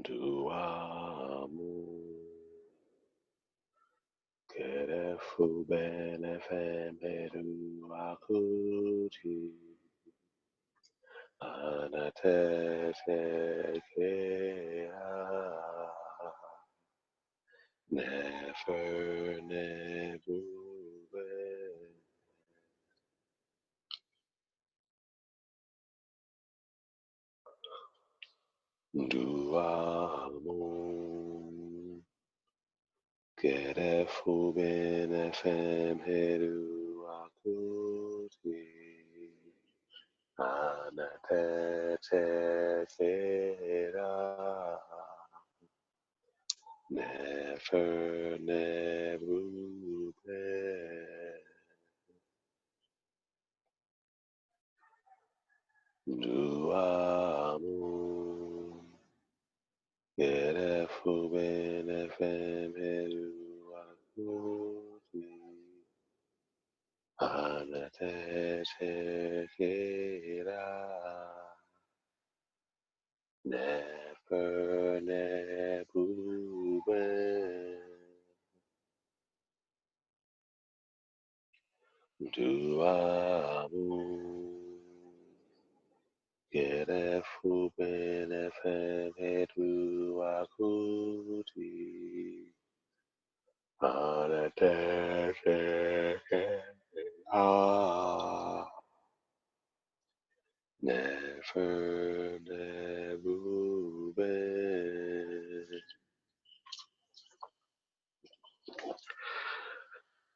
Duamu kerefu benefemeru akuti anatetekea nefer nebube Duamu kerefu benefemeru akuti anatetekera nefer nebube Duamu Gerefu benefemeru akuti anatetekera nefer nebube Duamu Gerefu benefemeru akuti anatetekera nefer nebube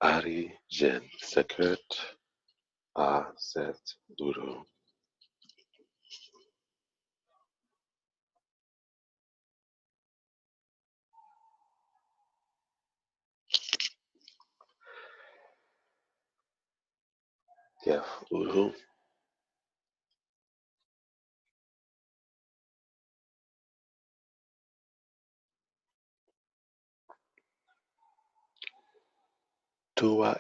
Ari jen sekret a set duro. Kef uru tua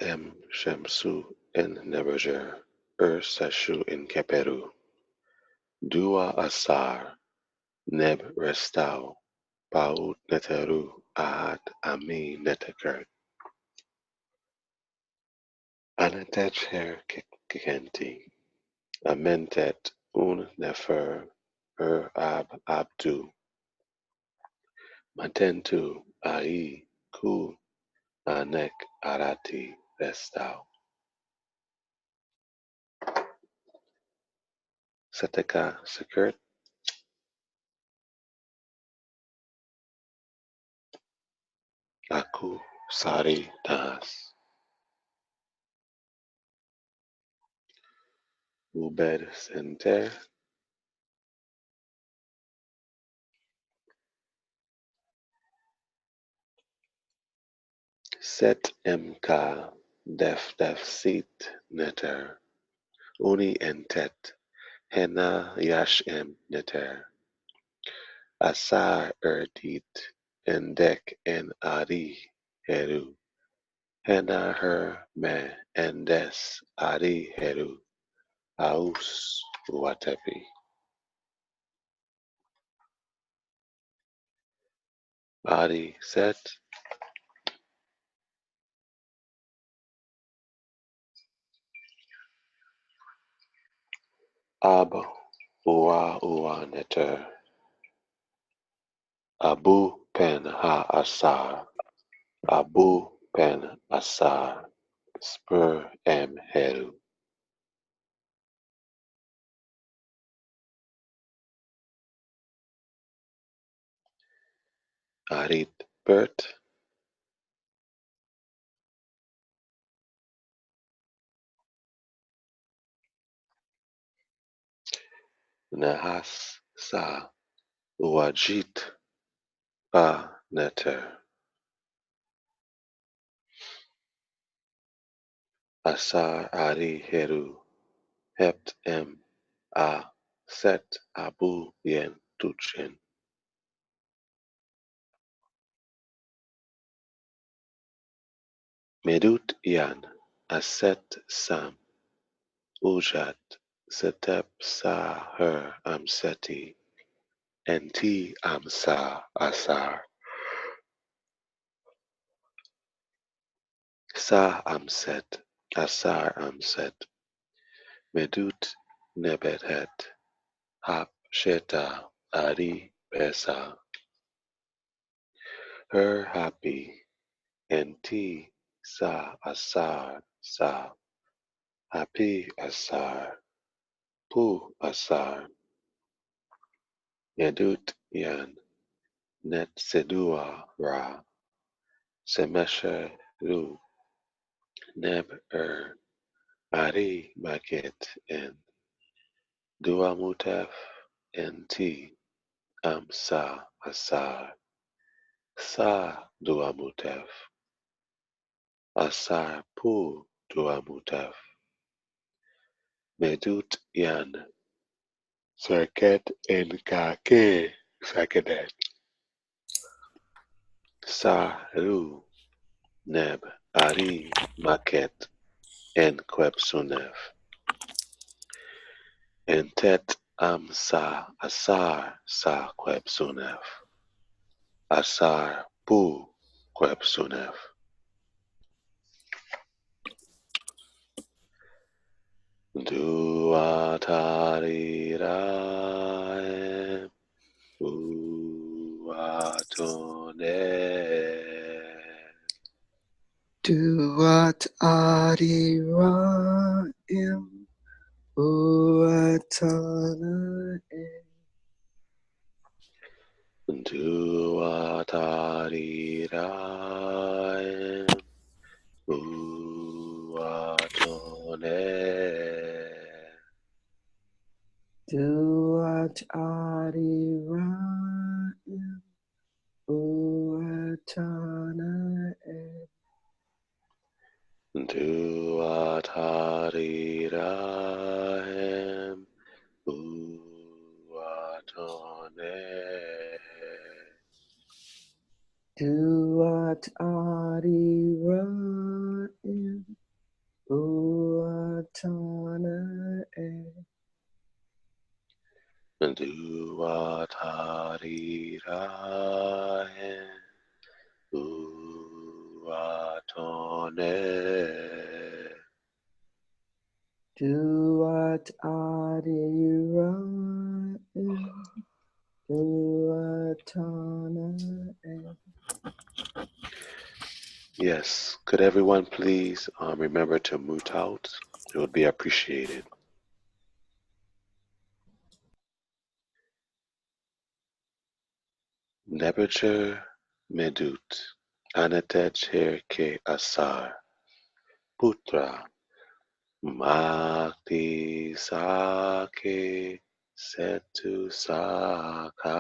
shemsu en neberger seshu in keperu. Dua asar neb restau paut neteru ahat ami neteker. Anatet her kikenti. Amentet un nefer ab abdu. Matentu ai ku anek arati restau. Seteka sekert aku sari das. Ubed senter set mk def sit neter. Uni entet hena yashem neter. Asar erdit endek en ari heru. Hena her me endes ari heru. Aus watepi. Ari set ab ua neter. Abu pen ha asar. Abu pen asar. Spur em heru. Arit bert. Nahas sa uajit pa neter. Asar ari heru. Hept em a set abu yen tuchen. Medut yan aset sam ujat setep sa her amseti nt amsa asar, sa amset, asar amset, medut nebethet, hap sheta ari pesa, her happy, nt sa asar sa, happy asar, pu asar, medut yan, net sedua ra, semesher ru, neb ari maket en, dua mutef nt amsa asar, sa dua mutef, asar pu dua mutef, medut yan, seket en kake sekedet, sa ru neb ari maket en kwepsunef, entet amsa asar sa kwepsunef, asar pu kwepsunef. Duatariram uatone. Duat adiraim uatana Duatariram uatone. Duat adiraim uatana Duatariram uatone. Duat adiraim uatana Duatariram uatone. Duat adiraim uatana Yes, could everyone please remember to mute out? It would be appreciated. Nebuchadnezzar Medut Anatech ke Asar Putra Makti Sake Setu Sakake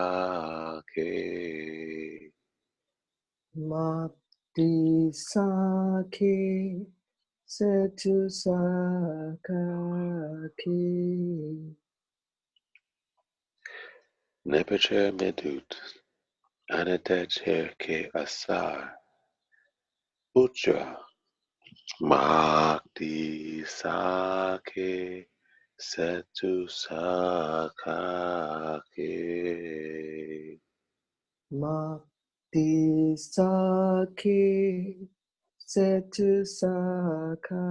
Mati Saki Setu Sakaki Nebuchadnezzar Medut Anatech ke Asar Putra Makti Sake Setu Sakake Mati Saki Setu Sakaki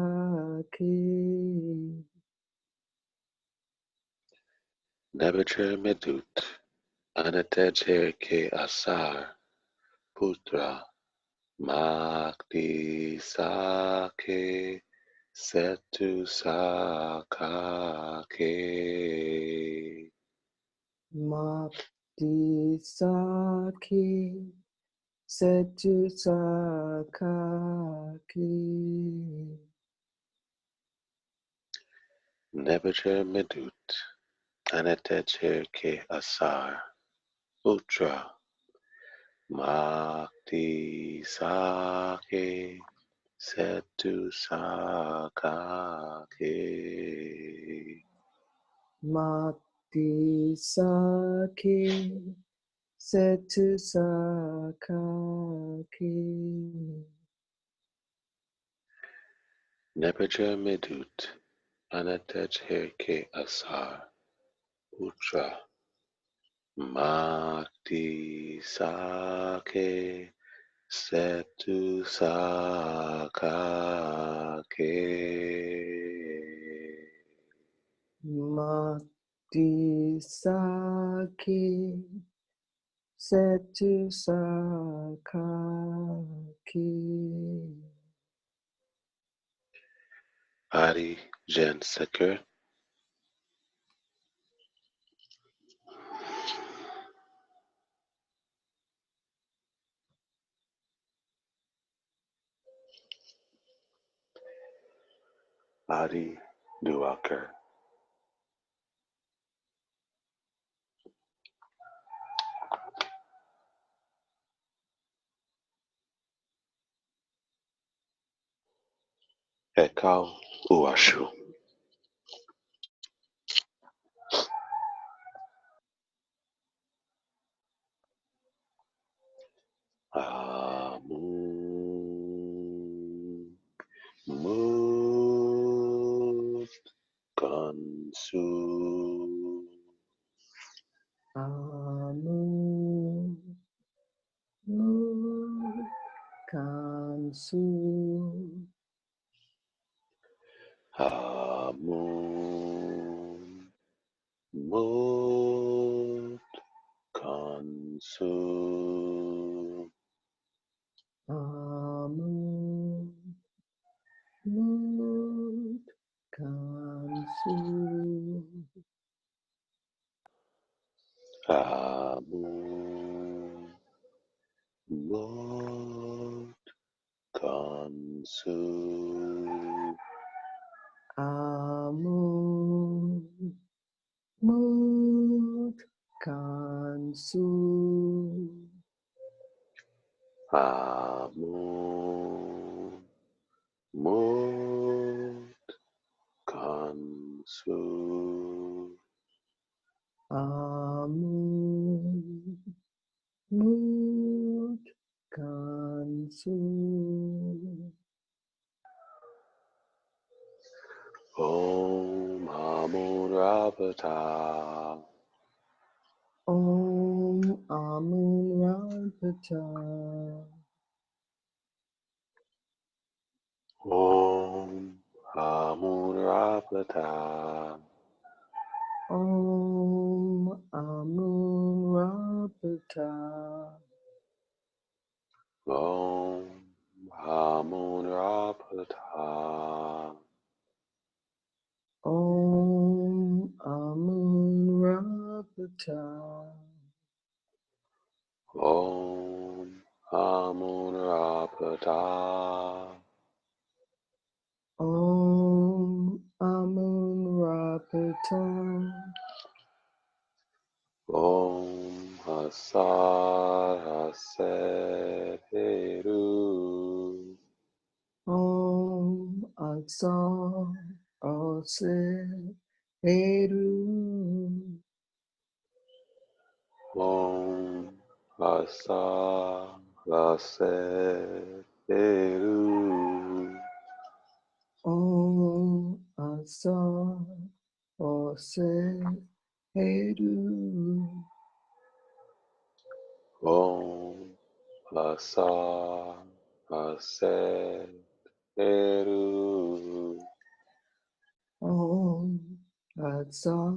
Nebuchadnezzar Medut Anatech ke Asar Putra Makti Sake Setu Sakake Mati Saki Setu Sakaki Nebuchadnezzar Medut Anatech ke Asar Putra Makti Sake Setu Sakake Mati Saki Setu Sakaki Nebuchadnezzar Medut Anatech ke Asar Putra Makti sake setu sakake. Mati sake setu sakake. Hari Jen Seker. Hari Duaker. Ekau Uashu. Amun Mut Kansu. Amun kansu. Amun Mut Kansu. Amun kansu. Amun Mut Kansu. Amun kansu. Amun Mut Kansu. Amun kansu. Om Amun Rapata. Om Amun Rampata. Om Amun Rapata. Om Amun Rapata. Om Amun Rapata. Om Amun Rapata. Om Amun Rapata. Om Amun Rapata. Om Asar Haset Heru. Om Aksar Ase Eru. Om Asar Haset Heru. Om Asar Ase Eru. Om Asar Haset Heru. Om Asar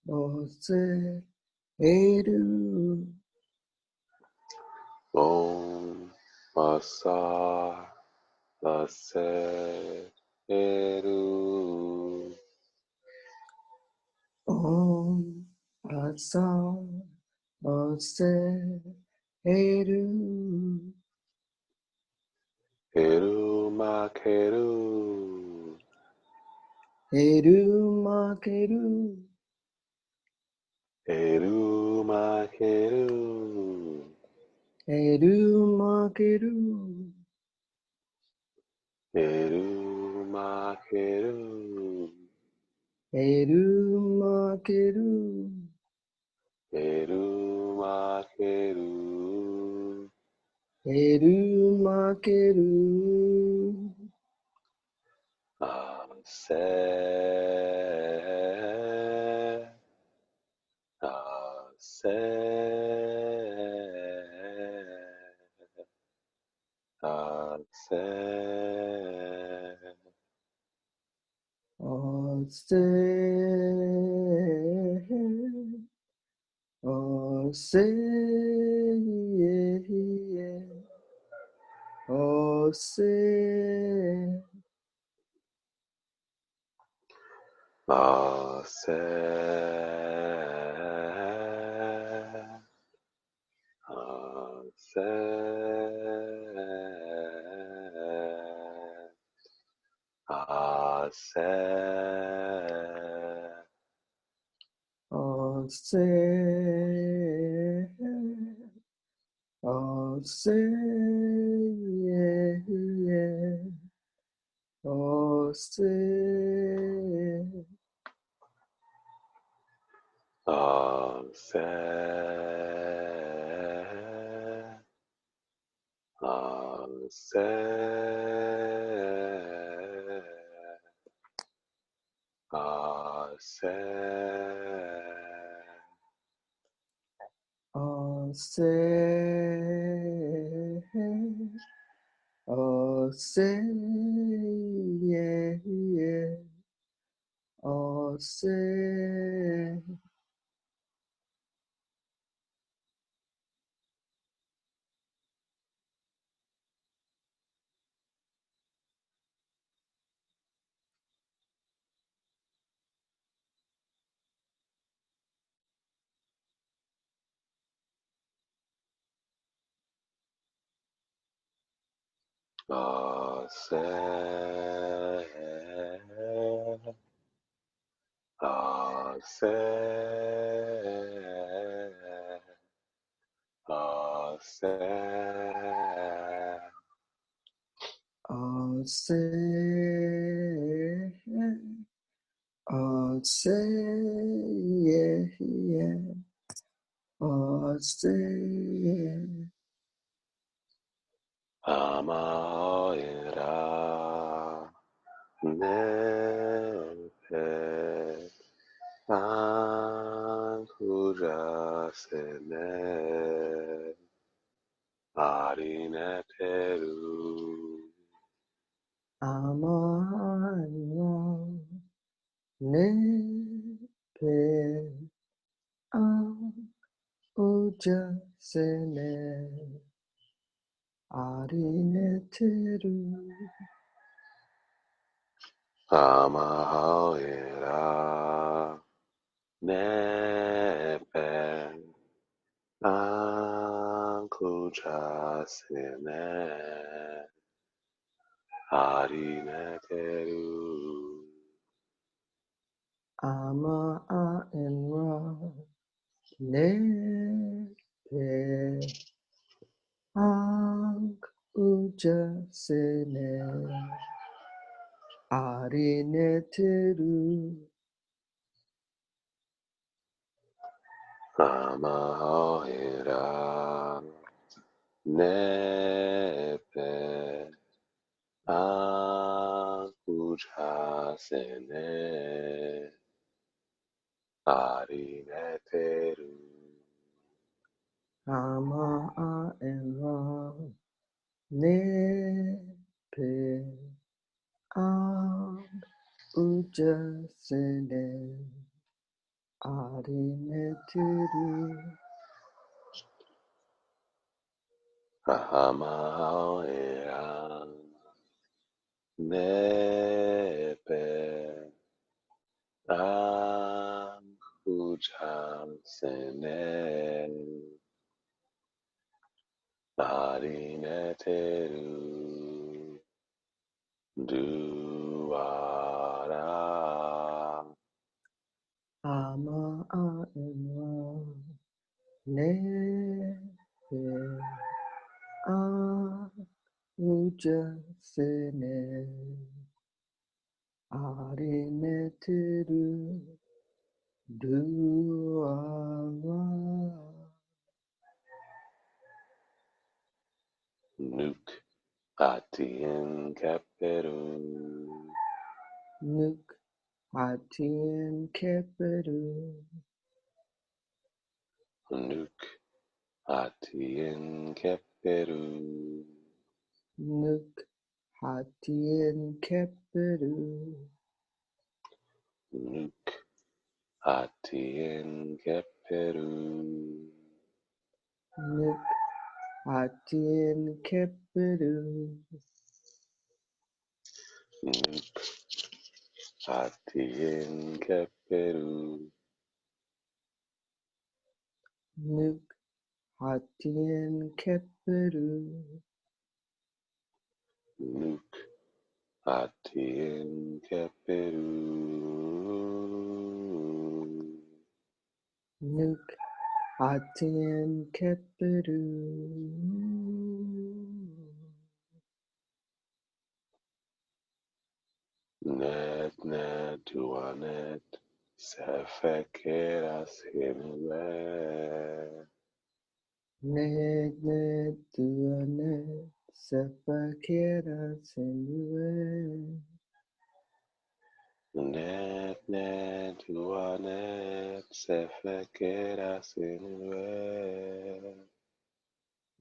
Ose Eru. Om Asar Haset Heru. Om Asar Ose Eru. Heru Makeru. Eru Makeru. Heru Makeru. Eru Makeru. Heru Makeru. Eru Makeru. Heru Makeru. Eru Makeru. Ase. se, ase, ase, ase, ase, ase, ase, ase, ase, ase, ase, ase, ase, ase, ase, ase, ase. I'll say, yeah, yeah. I'll say, Amaira nepe ankurasene arineteru I'm on nepe, uja sene, arineteru. Amaira nepe ankurasene arineteru I'm on nepe. Ang uja sene arineteru. Amaira nepe akujasene arineteru Ama enra nepe. Ang uja sene arineteru. Amaira nepe akujasene arineteru duara Ama enra nepe. Ang uja sene arineteru. Duara. Nuk atien keperu Nuk Hatien Keperu Nuk hatien keperu. Nuk hatien keperu. Nuk hatien keperu. Nuk hatien keperu. Nuk hatien keperu. Nuk hatien keperu. Nuk hatien keperu. Nuk hatien keperu. Net net tuanet sefekeras himwe. Net net tuanet sepakera senue. Net net tuanet sefekeras himwe.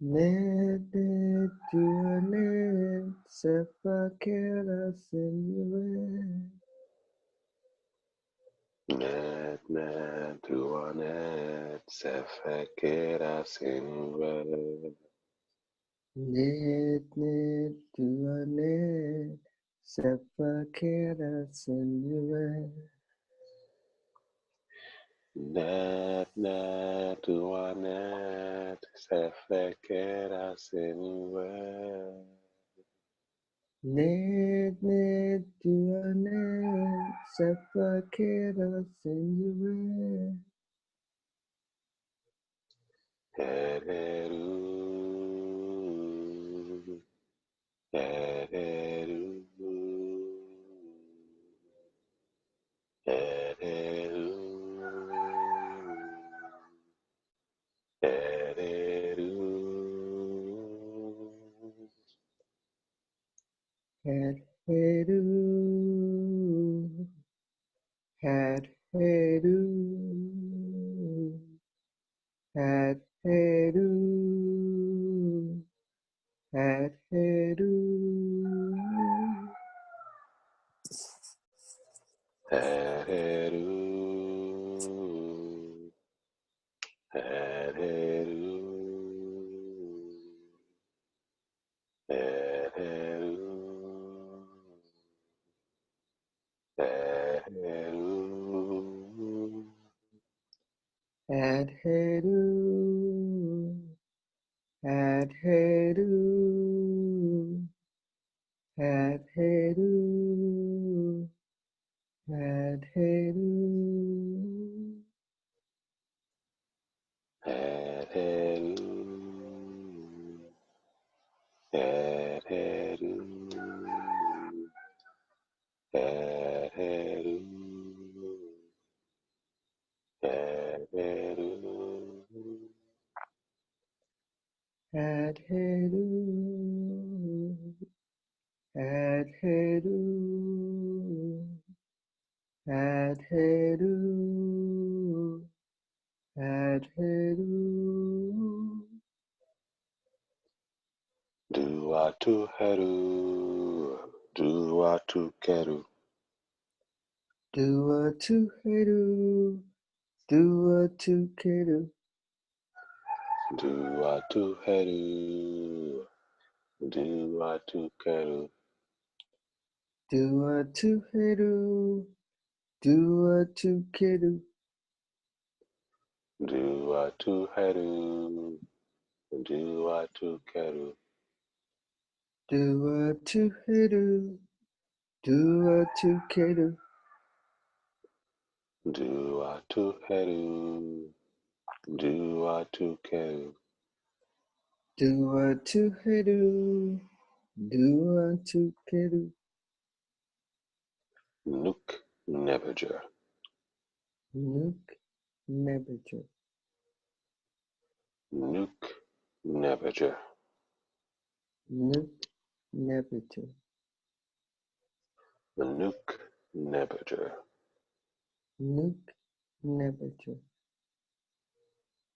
Net net tuanet sepakera senue. Net net tuanet sefekeras himwe. Net net tuanet sepakera senue. Net net tuanet sefekeras himwe. Net net tuanet sepakera senue. Hereru, hereru, hereru, hereru, Heru, heru, heru, heru, hereru, hereru, hereru, hereru. heru, heru, heru, heru. Hereru, hereru, hereru, hereru, Adheru, adheru, adheru, adheru, duatu heru, duatu keru, dua tu heru, dua tu keru, duatu heru, duatu keru, dua tu heru, dua tu keru, duatu heru, duatu keru, dua tu heru, dua tu keru, duatu heru, duatu keru. dua tu heru, dua tu keru. Nuk nebejer, Nuk nebejo, nuk nebejer, nuk nebejo, nuk nebejer, nuk nebejo,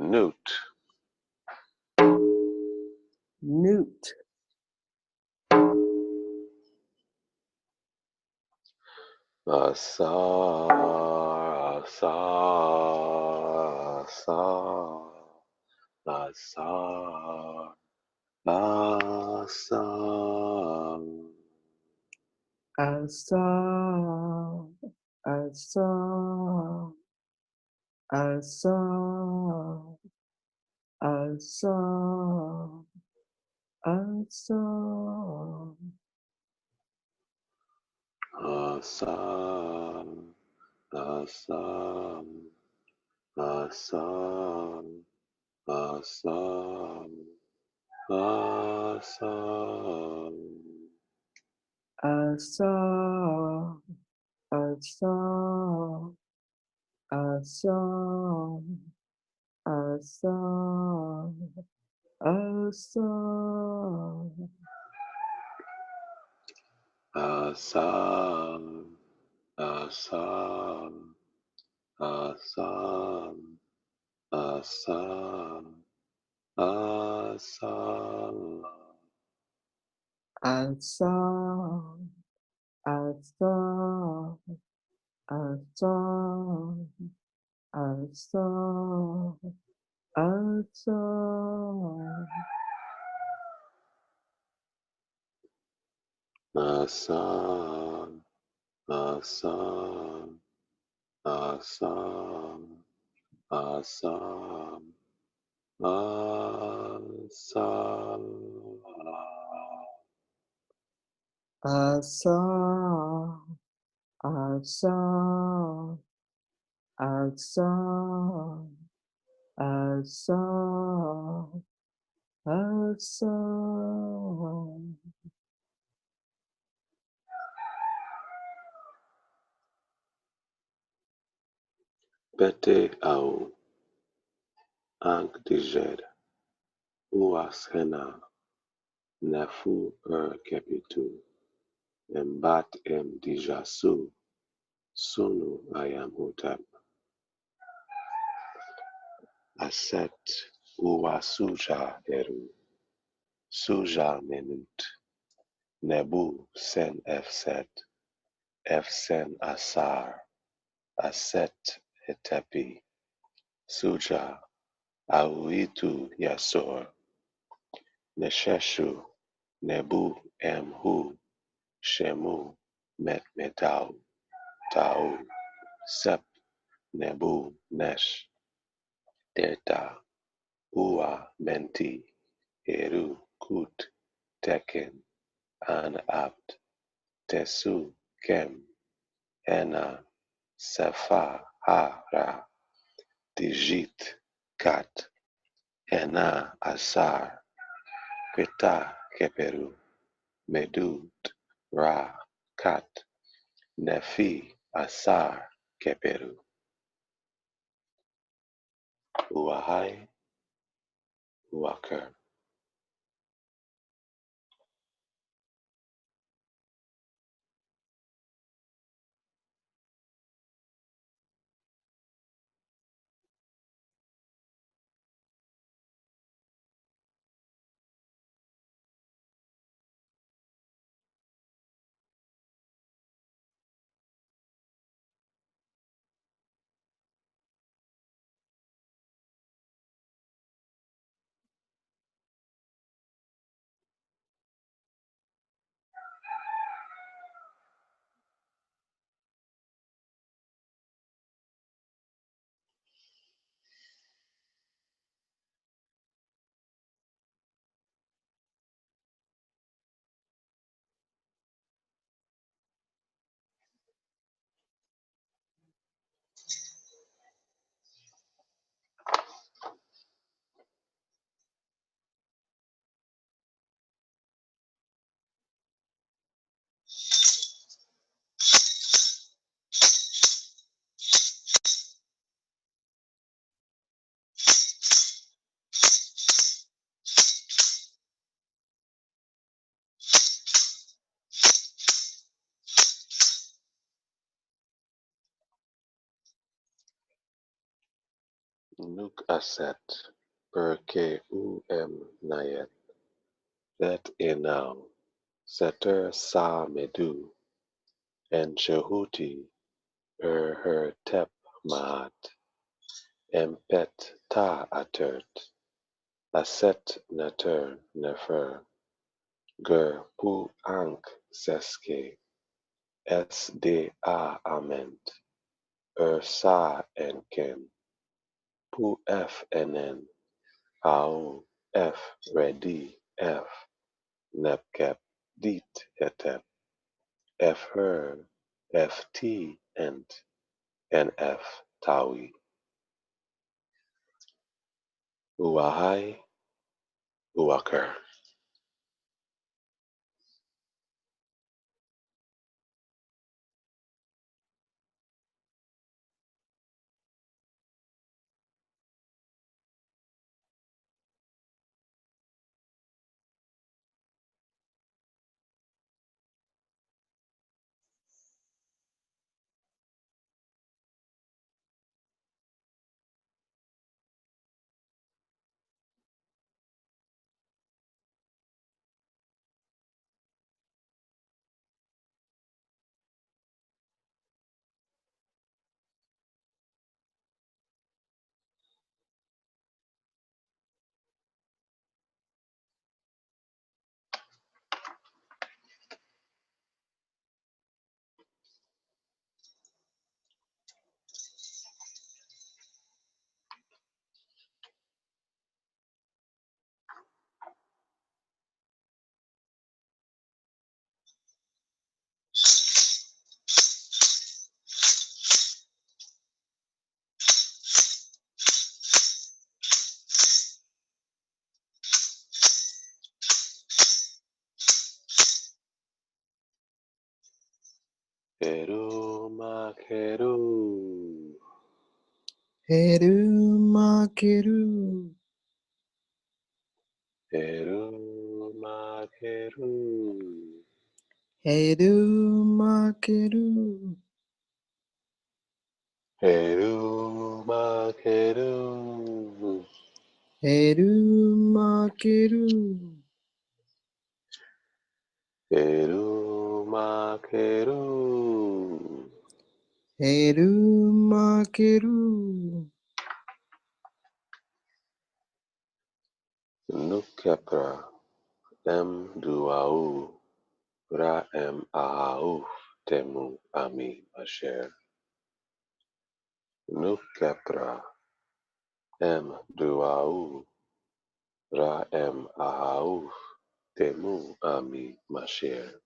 Newt. Newt. Asar, asar, asar, asar, asar. I saw, I saw, I saw, I saw, I saw. Assam, Assam, Assam, Assam, Assam. I saw, I saw, I saw, I saw, I saw. Assam, Assam, Assam, Assam, Assam. I saw, I saw, I saw, I saw, I saw. Assam, Assam, Assam, Assam, Assam. I saw, I saw, I saw, I saw, I saw. Pete au Angdijer Uashena Nafu Kepitu Mbat Dijasu Sunu Ayam Hotep Aset Uwasuja Eru Suja Menut Nebu Sen Efset Efsen Asar Aset Etepi Suja Auitu Yasor Nesheshu Nebu Emhu Shemu Metmetau Tau Sep Nebu Nesh Delta Ua Menti Eru Kut Teken An Apt Tesu Kem Ena Sefa Hara Dijit Kat Ena Asar Peta Keperu Medut Ra Kat Nefi Asar Keperu Uahai Uaker. Nuk aset perke um nayet that enau seter sa medu en shehuti her tep maat empet ta atert aset nater nefer ger pu ank seske sda ament sa enken pu fnn au f ready f nepkep dit hetep f her ft ent nf tawi uahai uaker. Keru makeru. Heru makeru. Keru makeru. Heru makeru. Keru makeru. Heru makeru. Keru makeru. Heru makeru. Nukepra em duau ra em ahau temu ami asher. Nukepra em duau ra em ahau temu ami masher.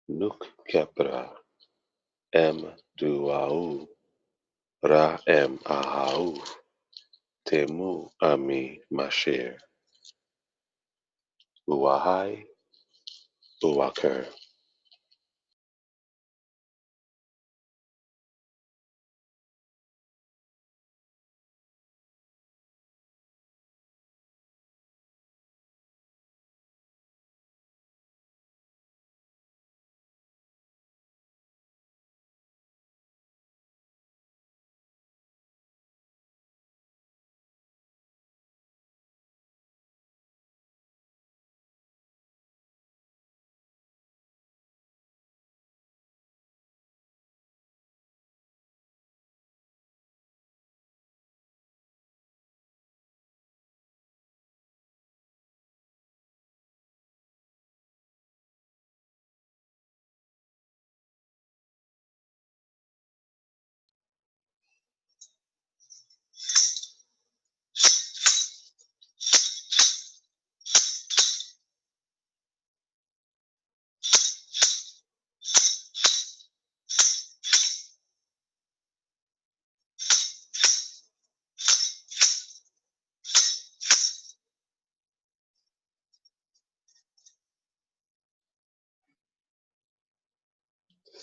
Nukepra em duau ra em ahau temu ami masher. Uahai uaker.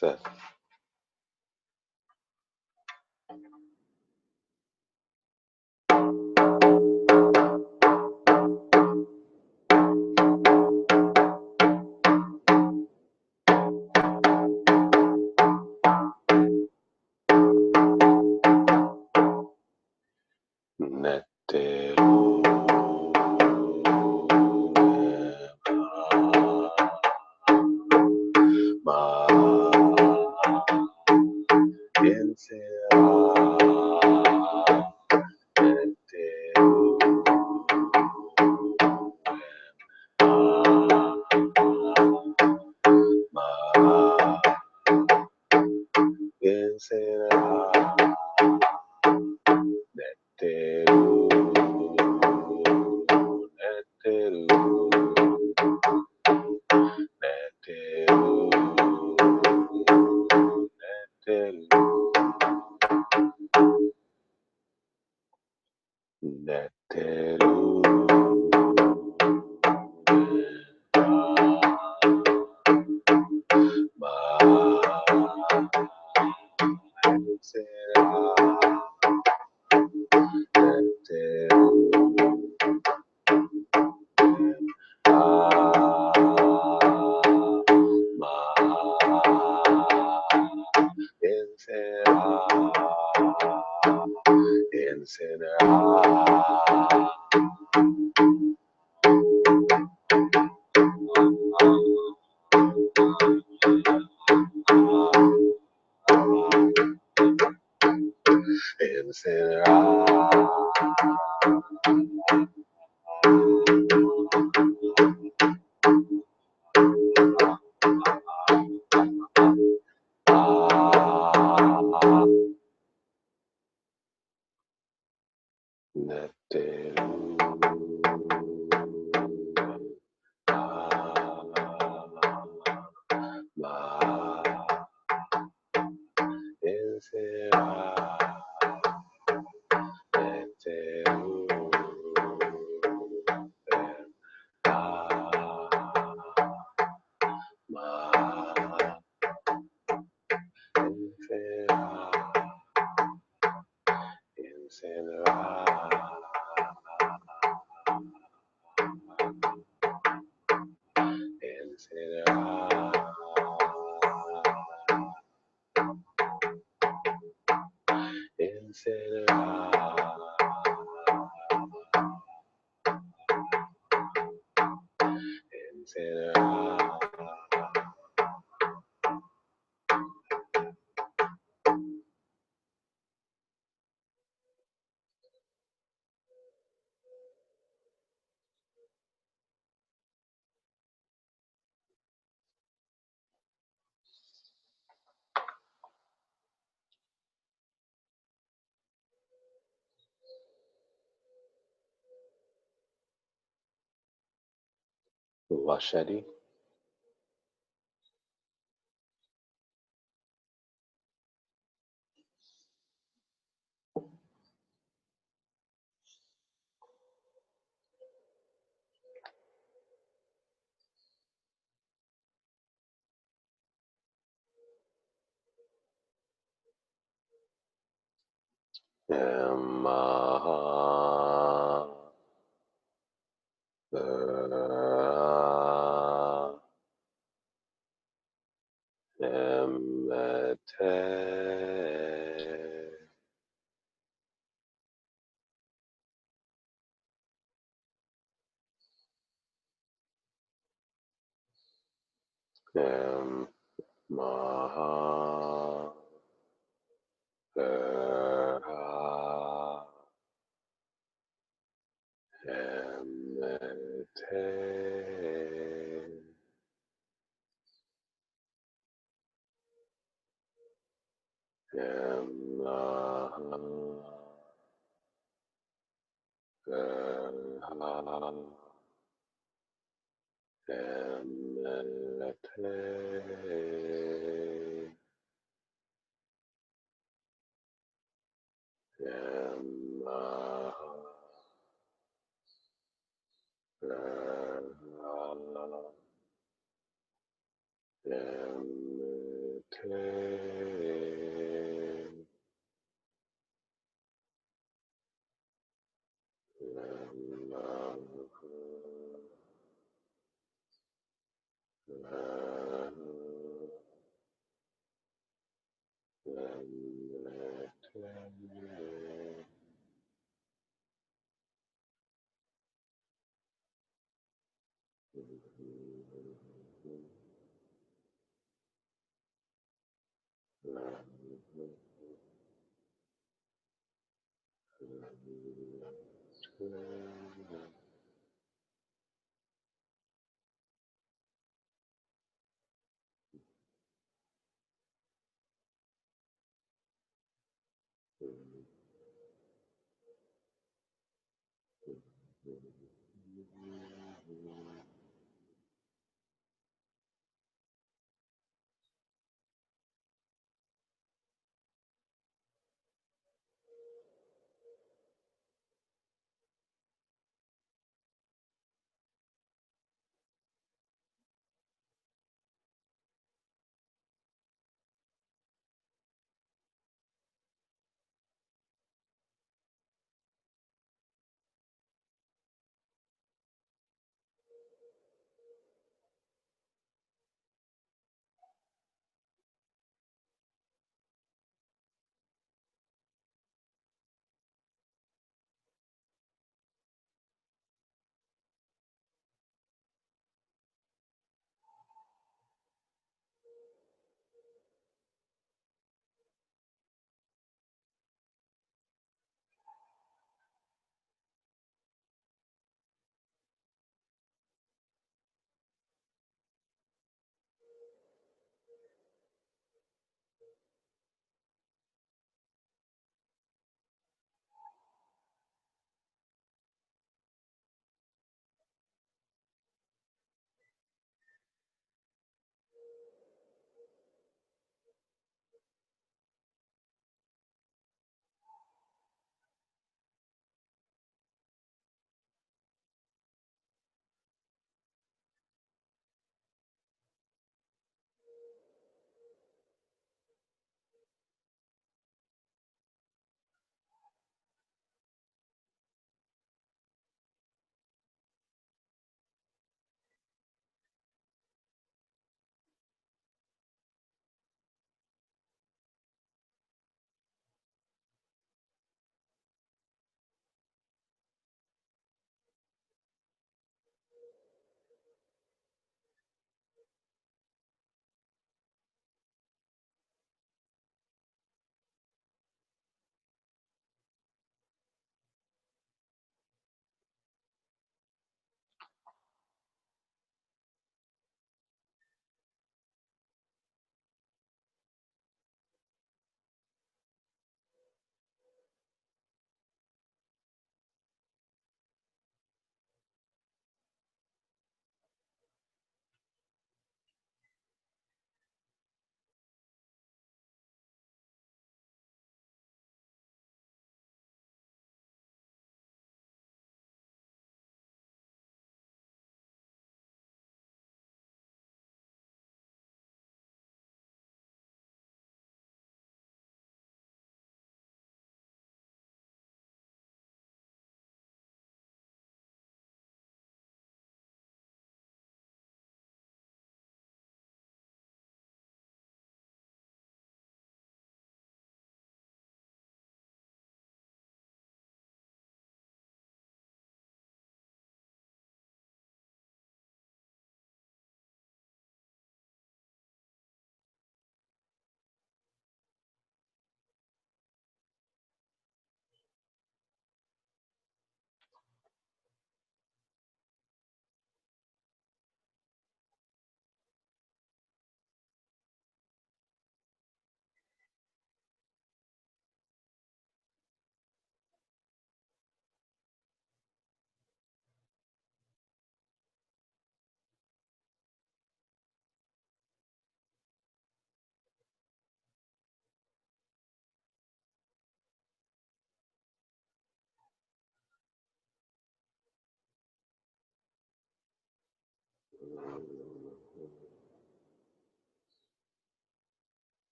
Seth. Netero ma Washedi.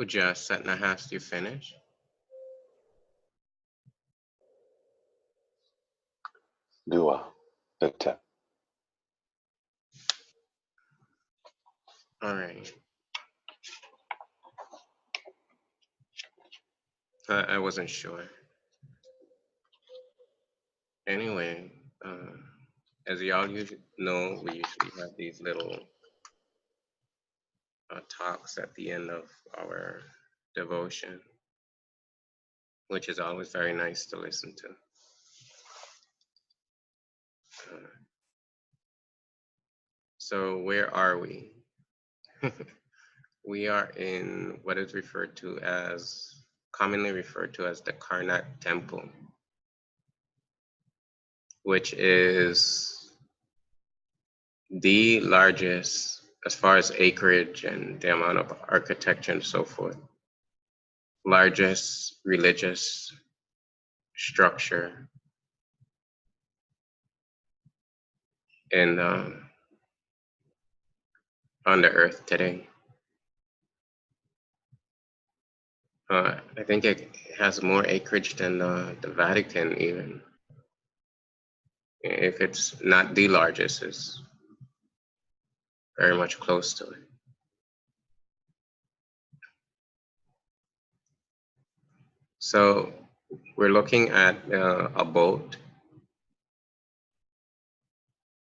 Uja, Satna, has you finished? Dua, the tap. All right. I wasn't sure. Anyway, as y'all usually know, we usually have these little talks at the end of our devotion, which is always very nice to listen to. So where are we? We are in what is commonly referred to as the Karnak Temple, which is the largest, as far as acreage and the amount of architecture and so forth, largest religious structure in on the earth today. I think it has more acreage than the Vatican even. If it's not the largest, it's very much close to it. So we're looking at a boat.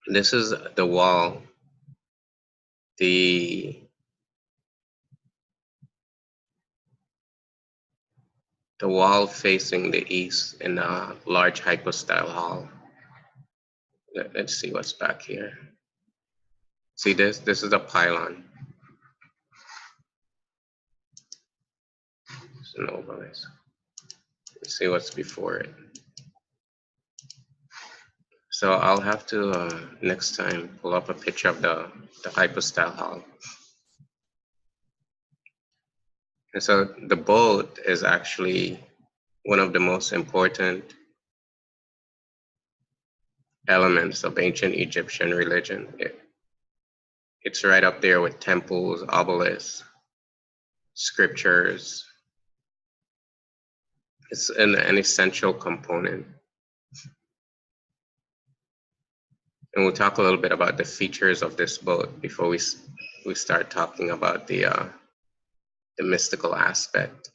This is the wall, the wall facing the east in a large hypostyle hall. Let's see what's back here. See this? This is a pylon. It's an overlays. Let's see what's before it. So I'll have to next time pull up a picture of the hypostyle hall. And so the boat is actually one of the most important elements of ancient Egyptian religion. It's right up there with temples, obelisks, scriptures. It's an essential component. And we'll talk a little bit about the features of this boat before we start talking about the mystical aspect.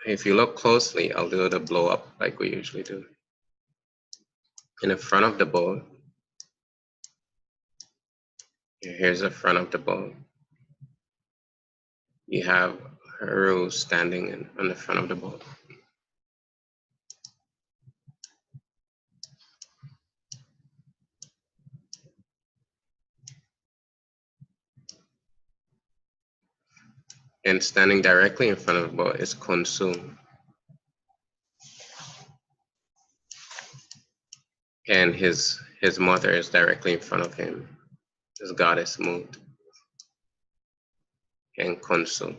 If you look closely, I'll do the blow up like we usually do. In the front of the boat, here's the front of the boat. You have Haru standing on the front of the boat. And standing directly in front of the boat is Khonsu. And his mother is directly in front of him, his goddess Mut and Khonsu.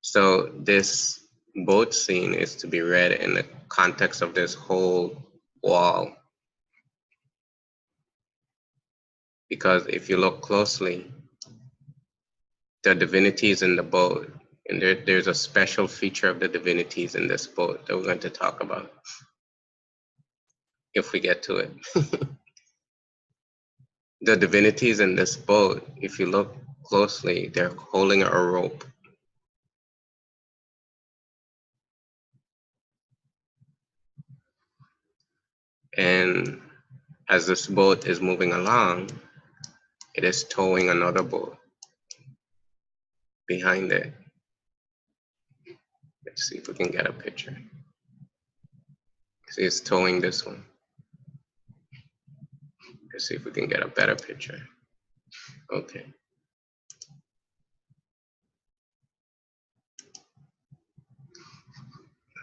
So this boat scene is to be read in the context of this whole wall. Because if you look closely, the divinities in the boat, and there's a special feature of the divinities in this boat that we're going to talk about if we get to it. The divinities in this boat, if you look closely, they're holding a rope. And as this boat is moving along, it is towing another boat behind it. Let's see if we can get a picture. See, it's towing this one. Let's see if we can get a better picture. Okay.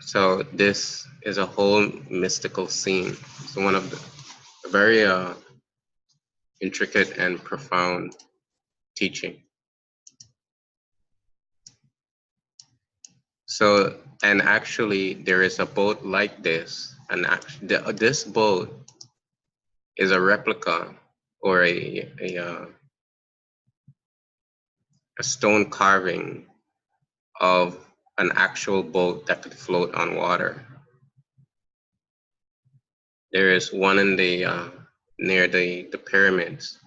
So this is a whole mystical scene. It's one of the very intricate and profound teaching. So, and actually there is a boat like this, and this boat is a replica or a stone carving of an actual boat that could float on water. There is one in the near the pyramids.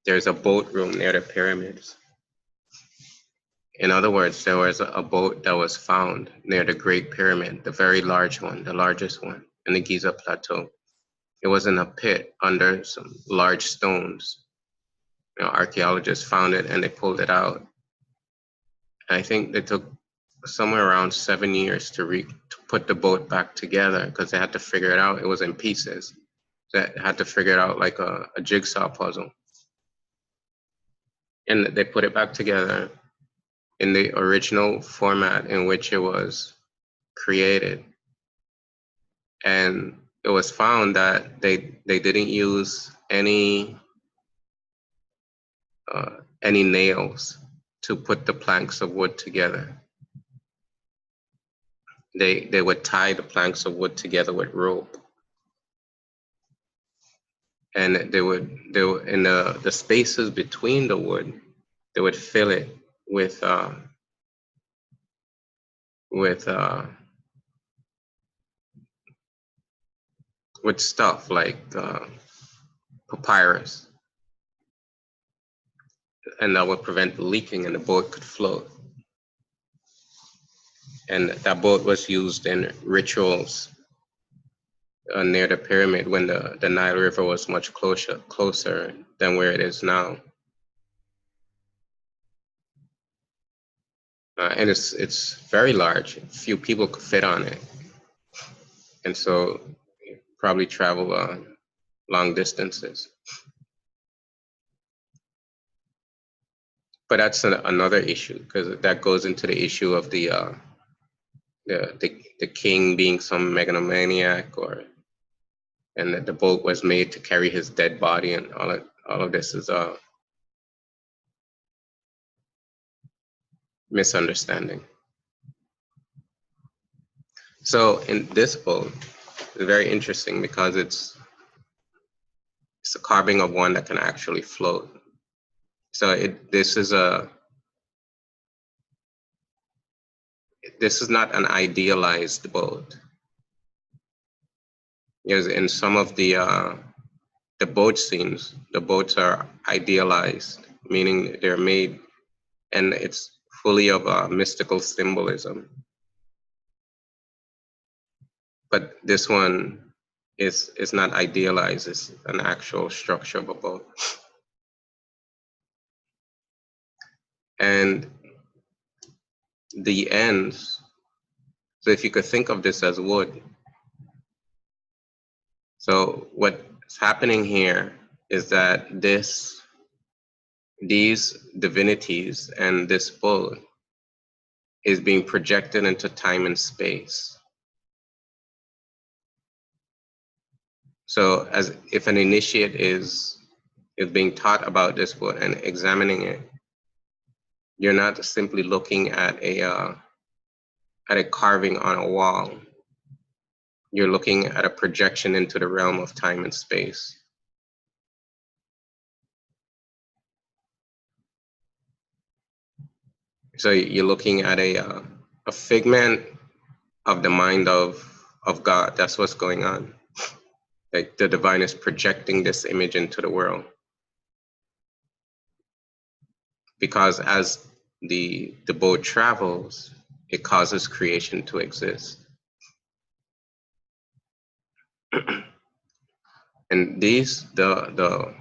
There's a boat room near the pyramids. In other words, there was a boat that was found near the Great Pyramid, the very large one, the largest one in the Giza Plateau. It was in a pit under some large stones. You know, archaeologists found it and they pulled it out. And I think they took somewhere around 7 years to put the boat back together because they had to figure it out. It was in pieces. They had to figure it out like a jigsaw puzzle. And they put it back together in the original format in which it was created. And it was found that they didn't use any nails to put the planks of wood together. They would tie the planks of wood together with rope. And they would in the spaces between the wood, they would fill it with stuff like papyrus, and that would prevent the leaking, and the boat could float. And that boat was used in rituals near the pyramid when the Nile River was much closer than where it is now. And it's very large. Few people could fit on it, and so probably travel long distances. But that's another issue, because that goes into the issue of the king being some megalomaniac, and that the boat was made to carry his dead body, and all of this is a misunderstanding. So in this boat, it's very interesting because it's a carving of one that can actually float. So this is not an idealized boat. Because in some of the boat scenes, the boats are idealized, meaning they're made, and it's fully of mystical symbolism. But this one is not idealized, it's an actual structure of a boat. And the ends, so if you could think of this as wood. So what's happening here is that these divinities and this bull is being projected into time and space. So as if an initiate is being taught about this book and examining it, you're not simply looking at a carving on a wall. You're looking at a projection into the realm of time and space. So you're looking at a figment of the mind of God. That's what's going on. Like the divine is projecting this image into the world. Because as the boat travels, it causes creation to exist. And these, the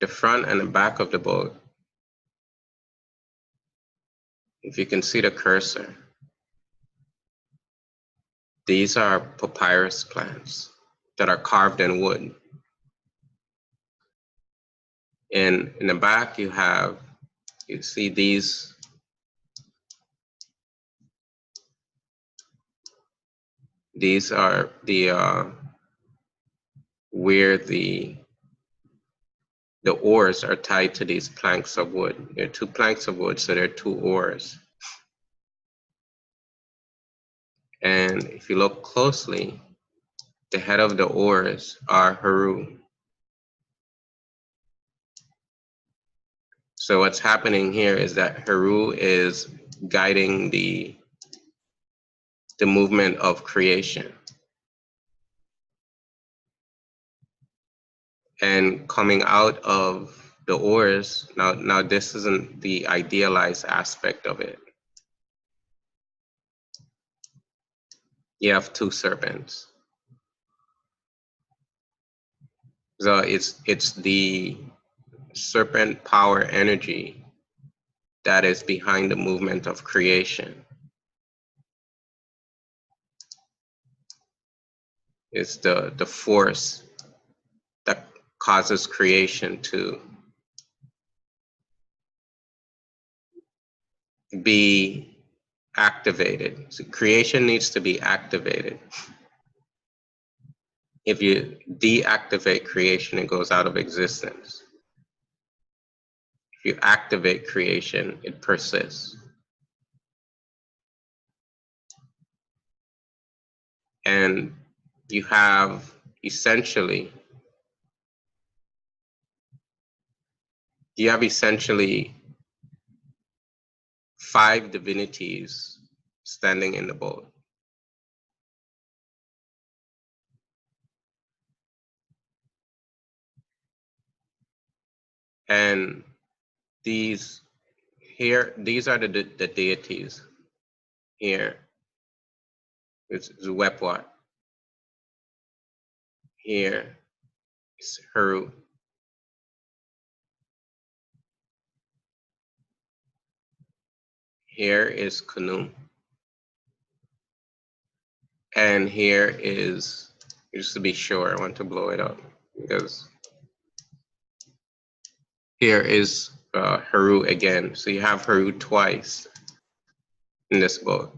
front and the back of the boat, if you can see the cursor, these are papyrus plants that are carved in wood. And in the back you see these are the where the oars are tied to these planks of wood. There are two planks of wood, so there are two oars. And if you look closely, the head of the oars are Heru. So what's happening here is that Heru is guiding the movement of creation. And coming out of the oars, now this isn't the idealized aspect of it. You have two serpents. So it's the serpent power energy that is behind the movement of creation. It's the force that causes creation to be activated. So creation needs to be activated. If you deactivate creation, it goes out of existence. If you activate creation, it persists. And you have essentially five divinities standing in the boat. And these are the deities. Here, it's Zuwepwat. Here is Heru. Here is Kanu. And here is, just to be sure, I want to blow it up because here is Heru again. So you have Heru twice in this boat.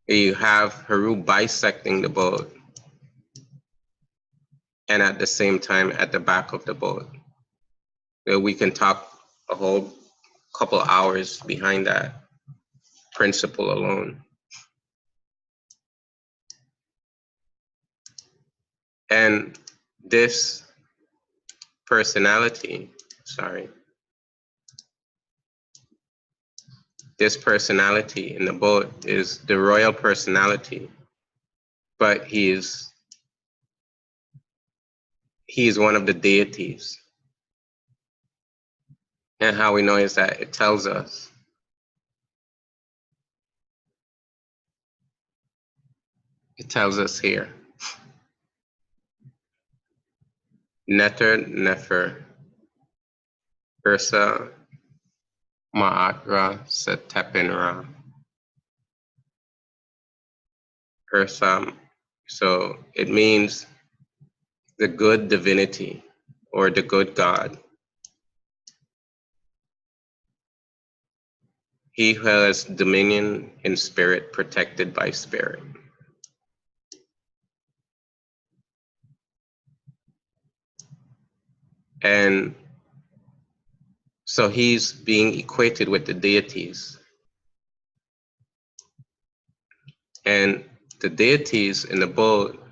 You have Heru bisecting the boat and at the same time at the back of the boat. So we can talk a whole couple hours behind that principle alone. And this personality, this personality in the boat is the royal personality, but he is one of the deities. And how we know is that it tells us. It tells us here. Neter Nefer Ursa Ma'atra Setepinra Ursa. So it means the good divinity or the good God. He who has dominion in spirit, protected by spirit. And so he's being equated with the deities. And the deities in the boat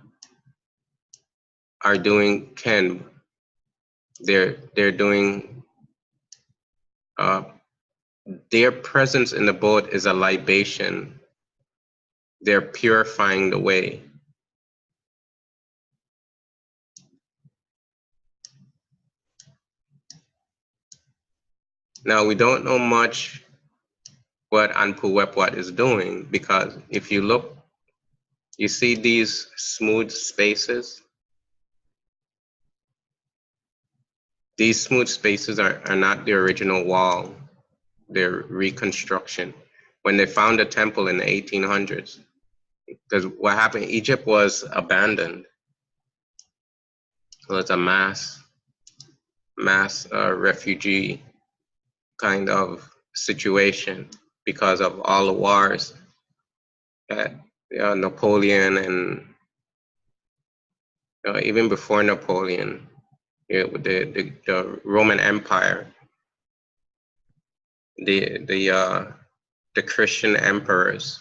are doing Ken. They're doing their presence in the boat is a libation. They're purifying the way. Now we don't know much what Anpuwepwat is doing, because if you look, you see these smooth spaces. These smooth spaces are not the original wall, they're reconstruction. When they found the temple in the 1800s, because what happened, Egypt was abandoned. It was a mass refugee kind of situation because of all the wars that Napoleon and even before Napoleon, the Roman Empire, the Christian emperors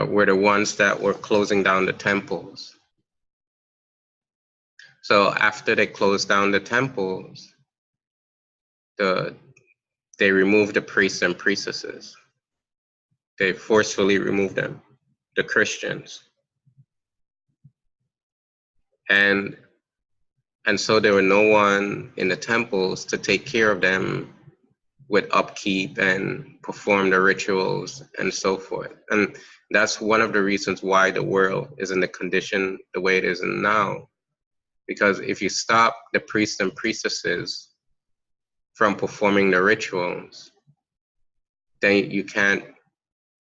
were the ones that were closing down the temples. So after they closed down the temples, they removed the priests and priestesses. They forcefully removed them, the Christians. And so there were no one in the temples to take care of them with upkeep and perform the rituals and so forth. And that's one of the reasons why the world is in the condition the way it is now. Because if you stop the priests and priestesses from performing the rituals, then you can't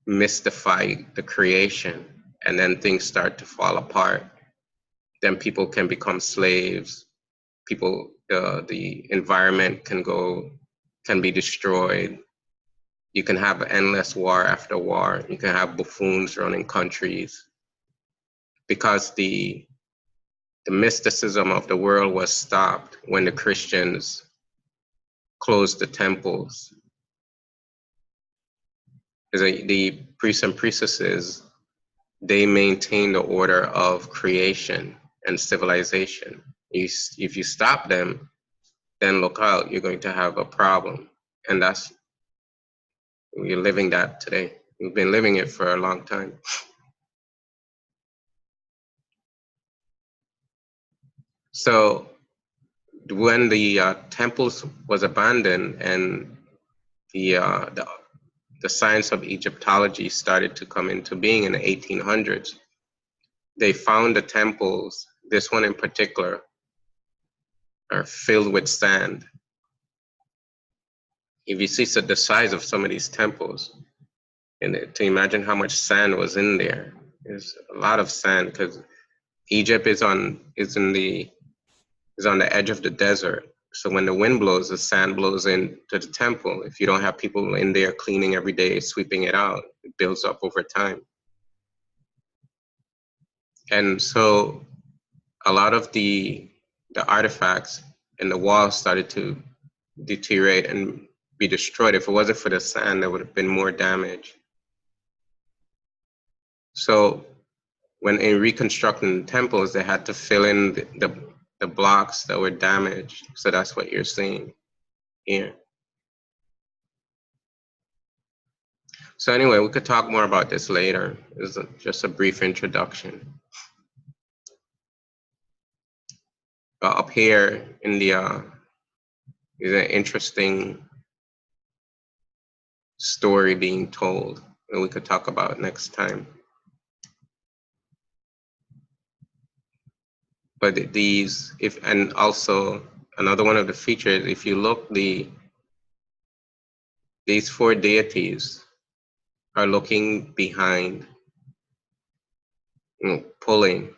mystify the creation, and then things start to fall apart. Then people can become slaves. The environment can be destroyed. You can have endless war after war. You can have buffoons running countries, because the mysticism of the world was stopped when the Christians closed the temples. The priests and priestesses, they maintain the order of creation and civilization. If you stop them, then look out, you're going to have a problem. And we're living that today. We've been living it for a long time. So when the temples was abandoned and the science of Egyptology started to come into being in the 1800s, they found the temples, this one in particular, are filled with sand. If you see the size of some of these temples, and to imagine how much sand was in there, there's a lot of sand, because Egypt is on the edge of the desert. So when the wind blows, the sand blows into the temple. If you don't have people in there cleaning every day, sweeping it out, it builds up over time. And so a lot of the artifacts in the walls started to deteriorate and be destroyed. If it wasn't for the sand, there would have been more damage. So when in reconstructing temples, they had to fill in the blocks that were damaged. So that's what you're seeing here. So anyway, we could talk more about this later. This is just a brief introduction. But up here in the is an interesting story being told that we could talk about next time. But these, and also another one of the features, if you look, these four deities are looking behind, pulling.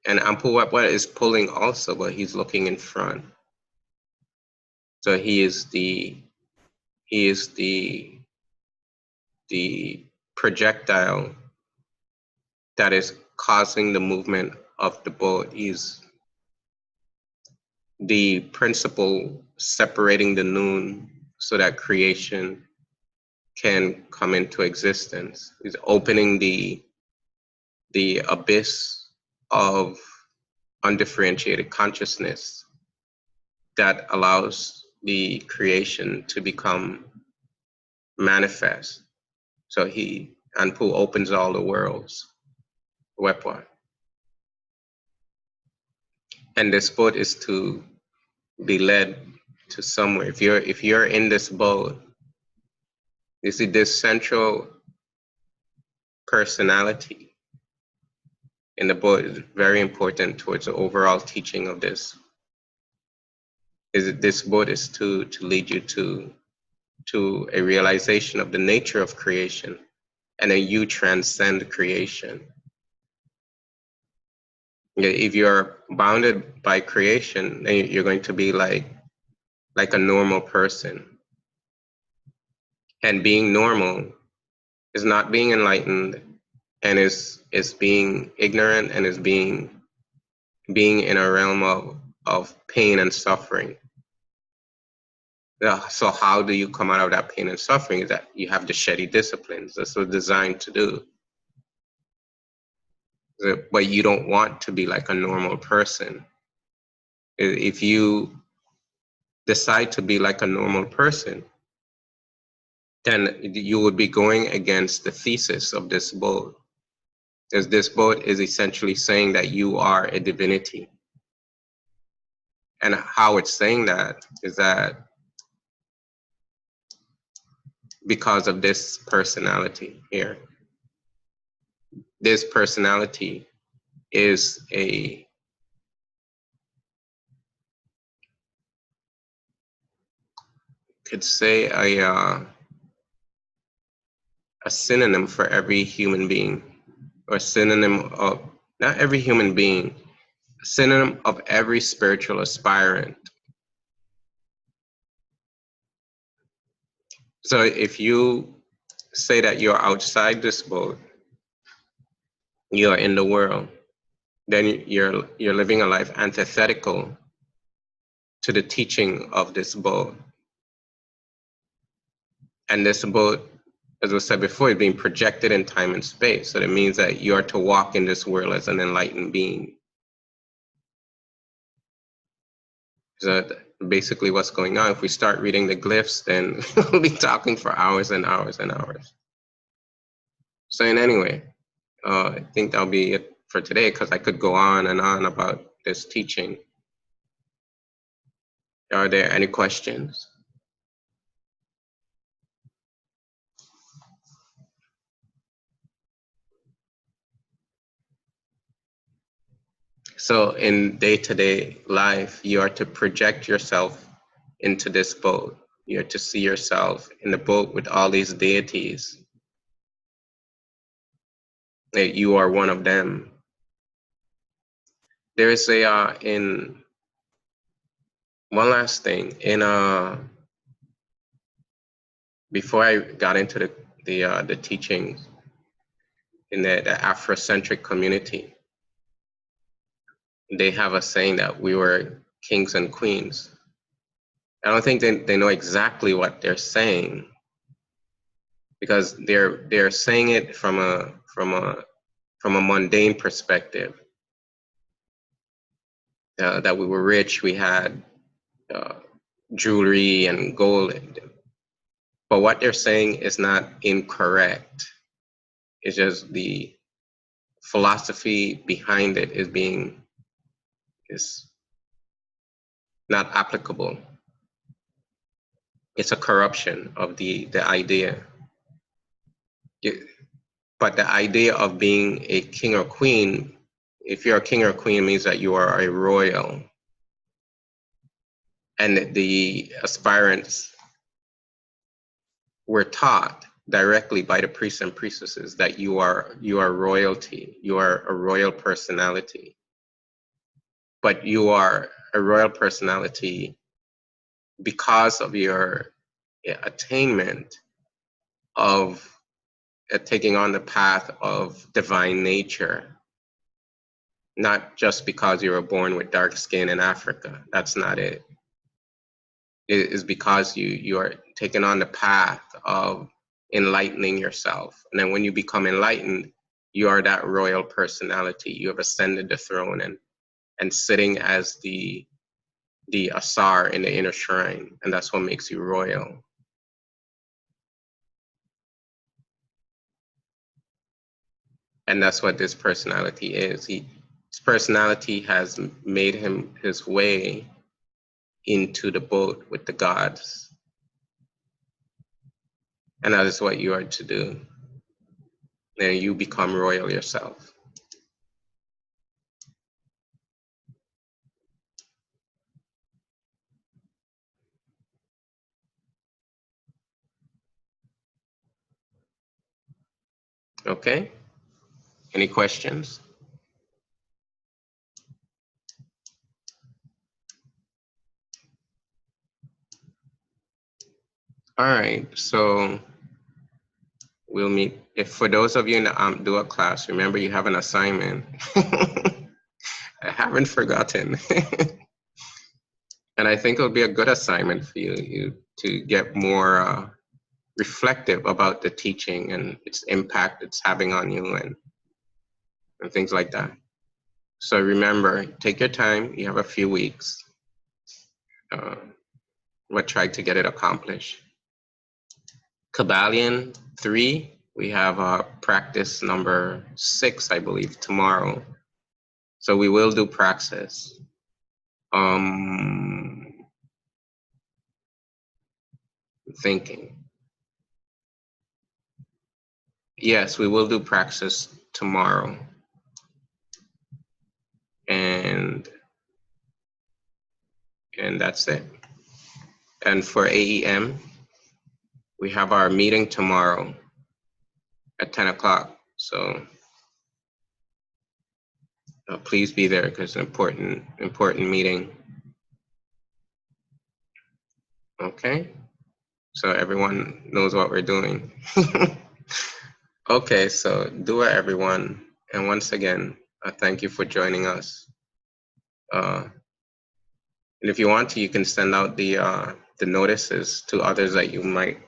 And Ampuwapwa is pulling also, but he's looking in front. So he is the projectile that is causing the movement of the boat. He's the principle separating the noon so that creation can come into existence. He's opening the abyss of undifferentiated consciousness that allows the creation to become manifest. So Anpu opens all the worlds, Wepwa. And this boat is to be led to somewhere. If you're in this boat, you see this central personality in the boat is very important towards the overall teaching of this. This boat is to lead you to a realization of the nature of creation, and then you transcend creation. If you're bounded by creation, then you're going to be like a normal person. And being normal is not being enlightened, and is being ignorant, and is being in a realm of pain and suffering. So how do you come out of that pain and suffering? Is that you have the Shetty disciplines. That's what it's designed to do. But you don't want to be like a normal person. If you decide to be like a normal person, then you would be going against the thesis of this boat. Because this boat is essentially saying that you are a divinity. And how it's saying that is that because of this personality here. This personality is could say a synonym for every human being, or a synonym of, not every human being, a synonym of every spiritual aspirant. So if you say that you're outside this boat, you are in the world, then you're living a life antithetical to the teaching of this boat. And this boat, as was said before, is being projected in time and space. So that means that you are to walk in this world as an enlightened being. So basically what's going on, if we start reading the glyphs, then we'll be talking for hours and hours and hours. So anyway, I think that'll be it for today, because I could go on and on about this teaching. Are there any questions? So in day-to-day life, you are to project yourself into this boat. You are to see yourself in the boat with all these deities. That you are one of them. There is in one last thing, before I got into the teachings in the Afrocentric community, they have a saying that we were kings and queens. I don't think they know exactly what they're saying, because they're saying it from a mundane perspective, that we were rich, we had jewelry and gold, but what they're saying is not incorrect. It's just the philosophy behind it is not applicable. It's a corruption of the idea. But the idea of being a king or queen, if you're a king or queen, it means that you are a royal. And the aspirants were taught directly by the priests and priestesses that you are royalty, you are a royal personality. But you are a royal personality because of your attainment of taking on the path of divine nature, not just because you were born with dark skin in Africa. That's not it. It is because you are taking on the path of enlightening yourself. And then when you become enlightened, you are that royal personality. You have ascended the throne and sitting as the Asar in the inner shrine. And that's what makes you royal. And that's what this personality is. His personality has made him his way into the boat with the gods. And that is what you are to do. And you become royal yourself. Okay? Any questions? All right, so we'll meet. If for those of you in the do a class, remember you have an assignment. I haven't forgotten. And I think it'll be a good assignment for you to get more reflective about the teaching and its impact it's having on you and things like that. So remember, take your time. You have a few weeks. But try to get it accomplished. Kabbalion 3, we have practice number 6, I believe, tomorrow. So we will do praxis. Thinking. Yes, we will do praxis tomorrow. And that's it. And for AEM, we have our meeting tomorrow at 10 o'clock. So please be there because it's an important meeting. Okay, so everyone knows what we're doing. Okay, so dua everyone. And once again, thank you for joining us. And if you want to, you can send out the notices to others that you might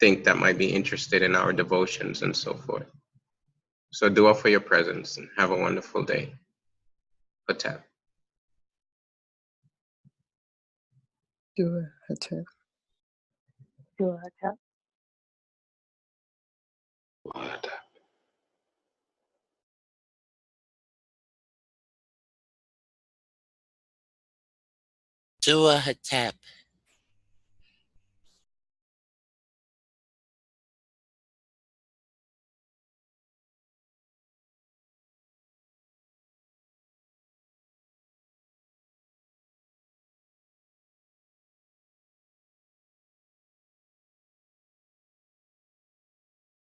think that might be interested in our devotions and so forth. So dua for your presence and have a wonderful day. Patep. Do a tip. What? Dua Hatep.